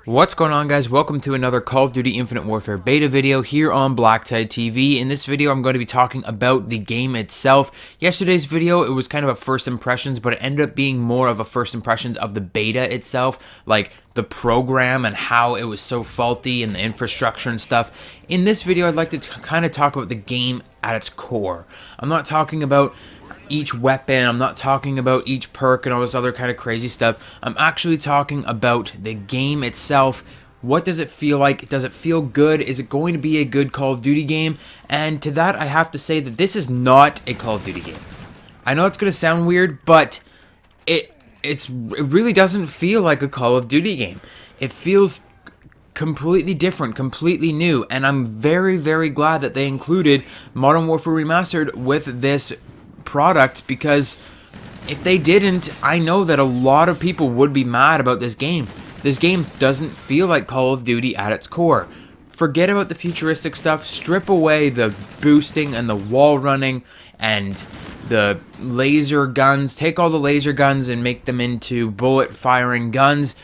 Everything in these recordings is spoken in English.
What's going on, guys? Welcome to another Call of Duty Infinite Warfare beta video here on BlackTideTV. In this video, I'm going to be talking about the game itself. Yesterday's video, it was kind of a first impressions, but it ended up being more of a first impressions of the beta itself, like the program and how it was so faulty and the infrastructure and stuff. In this video, I'd like to kind of talk about the game at its core. I'm not talking about each weapon, I'm not talking about each perk and all this other kind of crazy stuff. I'm actually talking about the game itself. What does it feel like? Does it feel good? Is it going to be a good Call of Duty game? And to that, I have to say that this is not a Call of Duty game. I know it's going to sound weird, but it really doesn't feel like a Call of Duty game. It feels completely different, completely new, and I'm very, very glad that they included Modern Warfare Remastered with this product, because if they didn't, I know that a lot of people would be mad about this game. This game doesn't feel like Call of Duty at its core. Forget about the futuristic stuff, strip away the boosting and the wall running and the laser guns, take all the laser guns and make them into bullet firing guns,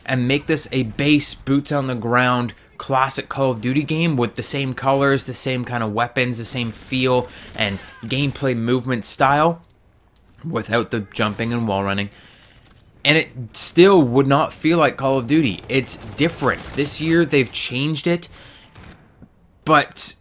and make this a base boots on the ground classic Call of Duty game with the same colors, the same kind of weapons, the same feel and gameplay movement style without the jumping and wall running. And it still would not feel like Call of Duty. It's different. This year they've changed it, but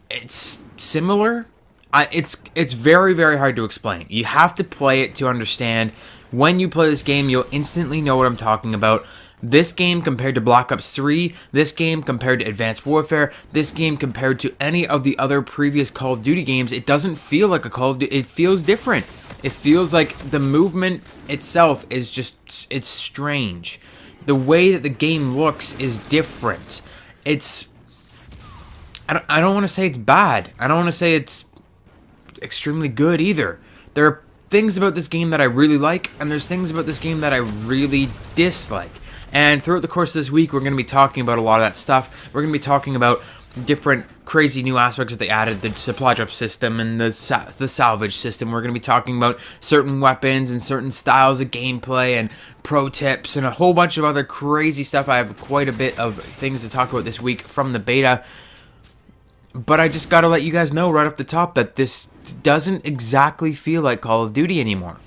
it's similar. It's very, very hard to explain. You have to play it to understand. When you play this game, you'll instantly know what I'm talking about. This game compared to Black Ops 3, this game compared to Advanced Warfare, this game compared to any of the other previous Call of Duty games, it doesn't feel like a Call of Duty. It feels different. It feels like the movement itself is just, it's strange. The way that the game looks is different. I don't want to say it's bad. I don't want to say it's extremely good either. There are things about this game that I really like, and there's things about this game that I really dislike. And throughout the course of this week, we're going to be talking about a lot of that stuff. We're going to be talking about different crazy new aspects that they added, the supply drop system and the salvage system. We're going to be talking about certain weapons and certain styles of gameplay and pro tips and a whole bunch of other crazy stuff. I have quite a bit of things to talk about this week from the beta. But I just got to let you guys know right off the top that this doesn't exactly feel like Call of Duty anymore.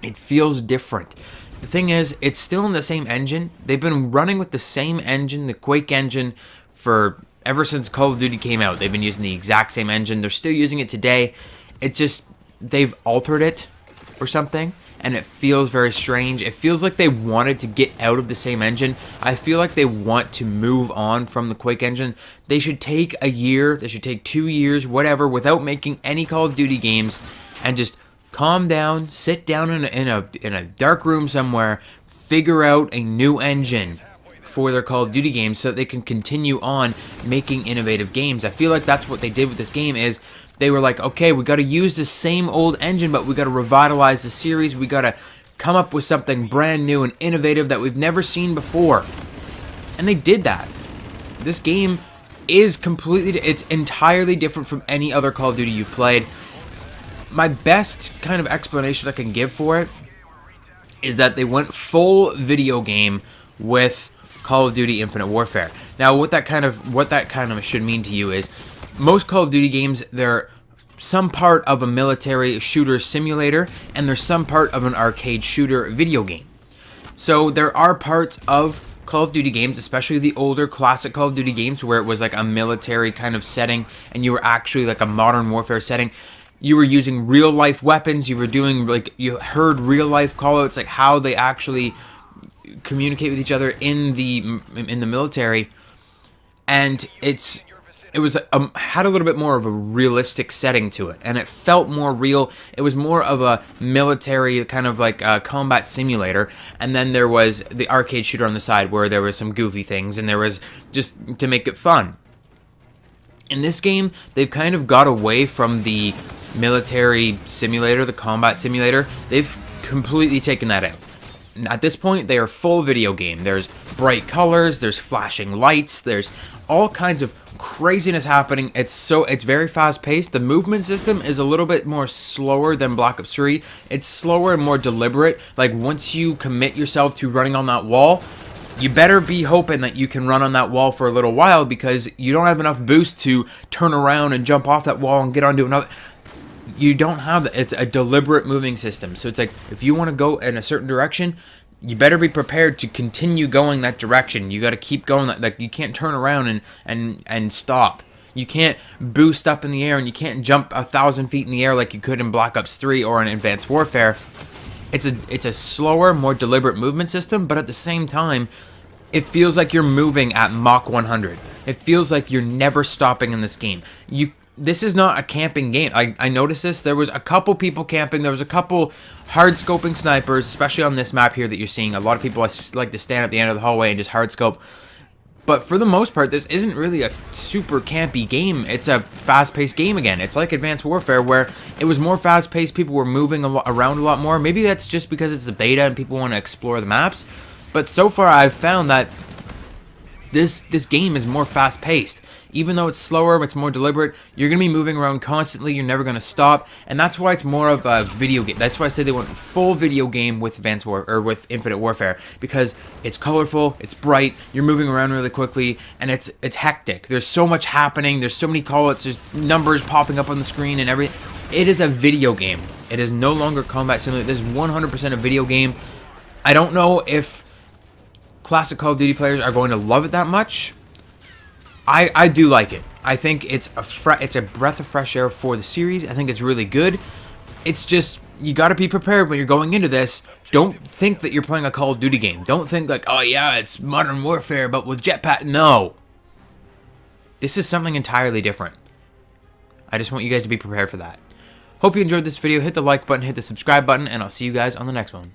It feels different. The thing is, it's still in the same engine. They've been running with the same engine, the Quake engine, for ever since Call of Duty came out. They've been using the exact same engine. They're still using it today. It just, they've altered it or something, and it feels very strange. It feels like they wanted to get out of the same engine. I feel like they want to move on from the Quake engine. They should take a year, they should take 2 years, whatever, without making any Call of Duty games, and just calm down, sit down in a dark room somewhere, figure out a new engine for their Call of Duty games so that they can continue on making innovative games. I feel like that's what they did with this game. Is they were like, okay, we got to use the same old engine, but we got to revitalize the series. We got to come up with something brand new and innovative that we've never seen before. And they did that. This game is it's entirely different from any other Call of Duty you've played. My best kind of explanation I can give for it is that they went full video game with Call of Duty Infinite Warfare. Now, what that kind of should mean to you is most Call of Duty games, they're some part of a military shooter simulator and there's some part of an arcade shooter video game. So there are parts of Call of Duty games, especially the older classic Call of Duty games, where it was like a military kind of setting and you were actually like a Modern Warfare setting. You were using real life weapons. You were doing, like, you heard real life callouts, like how they actually communicate with each other in the military, and it was had a little bit more of a realistic setting to it, and it felt more real. It was more of a military kind of like a combat simulator, and then there was the arcade shooter on the side where there was some goofy things, and there was just to make it fun. In this game, they've kind of got away from the military simulator, the combat simulator. They've completely taken that out. At this point, they are full video game. There's bright colors, there's flashing lights, there's all kinds of craziness happening. It's very fast paced. The movement system is a little bit more slower than Black Ops 3. It's slower and more deliberate. Like, once you commit yourself to running on that wall, you better be hoping that you can run on that wall for a little while, because you don't have enough boost to turn around and jump off that wall and get onto another. You don't have that. It's a deliberate moving system. So it's like, if you want to go in a certain direction, you better be prepared to continue going that direction. You got to keep going. Like, you can't turn around and stop. You can't boost up in the air, and you can't jump 1,000 feet in the air like you could in Black Ops 3 or in Advanced Warfare. It's a slower, more deliberate movement system, but at the same time, it feels like you're moving at Mach 100. It feels like you're never stopping in this game. This is not a camping game. I noticed this. There was a couple people camping. There was a couple hard scoping snipers, especially on this map here that you're seeing. A lot of people like to stand at the end of the hallway and just hard scope. But for the most part, this isn't really a super campy game. It's a fast-paced game again. It's like Advanced Warfare, where it was more fast-paced. People were moving around a lot more. Maybe that's just because it's a beta and people want to explore the maps. But so far, I've found that this game is more fast-paced. Even though it's slower, it's more deliberate, you're going to be moving around constantly, you're never going to stop, and that's why it's more of a video game. That's why I say they went full video game with with Infinite Warfare, because it's colorful, it's bright, you're moving around really quickly, and it's hectic. There's so much happening, there's so many call-outs, there's numbers popping up on the screen and everything. It is a video game. It is no longer combat simulator. This is 100% a video game. I don't know if classic Call of Duty players are going to love it that much. I do like it. I think it's a breath of fresh air for the series. I think it's really good. It's just, you got to be prepared when you're going into this. Don't think that you're playing a Call of Duty game. Don't think like, oh yeah, it's Modern Warfare but with jetpack. No. This is something entirely different. I just want you guys to be prepared for that. Hope you enjoyed this video. Hit the like button, hit the subscribe button, and I'll see you guys on the next one.